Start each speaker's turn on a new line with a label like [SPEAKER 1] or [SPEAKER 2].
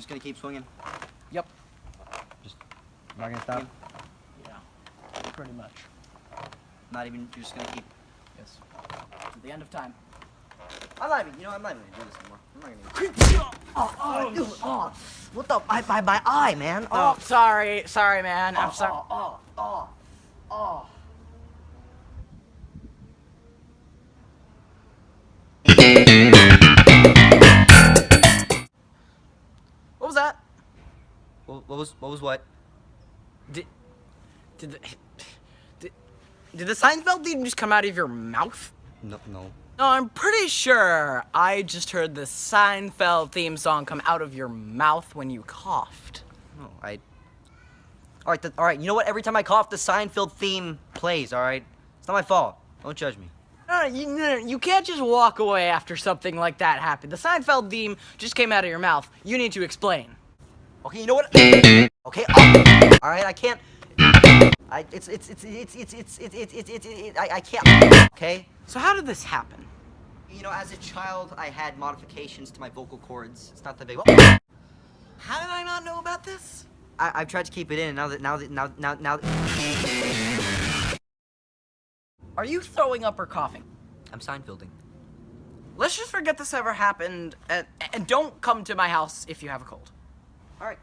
[SPEAKER 1] just gonna keep swinging.
[SPEAKER 2] Yep.
[SPEAKER 1] Just not gonna stop.
[SPEAKER 2] Yeah. Pretty much.
[SPEAKER 1] Not even. You're just gonna keep.
[SPEAKER 2] Yes. To the end of time.
[SPEAKER 1] I'm not even. You know, I'm not even gonna do this anymore. I'm not gonna. Dude, what the? My eye, man.
[SPEAKER 2] Oh, sorry, man. I'm sorry. What was that?
[SPEAKER 1] What was what?
[SPEAKER 2] Did the Seinfeld theme just come out of your mouth?
[SPEAKER 1] No.
[SPEAKER 2] No, I'm pretty sure I just heard the Seinfeld theme song come out of your mouth when you coughed.
[SPEAKER 1] No, All right. You know what? Every time I cough, the Seinfeld theme plays. All right. It's not my fault. Don't judge me.
[SPEAKER 2] No, you can't just walk away after something like that happened. The Seinfeld theme just came out of your mouth. You need to explain.
[SPEAKER 1] Okay. You know what? Okay. All right. I can't. I can't. Okay.
[SPEAKER 2] So how did this happen?
[SPEAKER 1] You know, as a child, I had modifications to my vocal cords. It's not that big.
[SPEAKER 2] How did I not know about this?
[SPEAKER 1] I've tried to keep it in, and now.
[SPEAKER 2] Are you throwing up or coughing?
[SPEAKER 1] I'm Seinfelding.
[SPEAKER 2] Let's just forget this ever happened, and don't come to my house if you have a cold.
[SPEAKER 1] All right.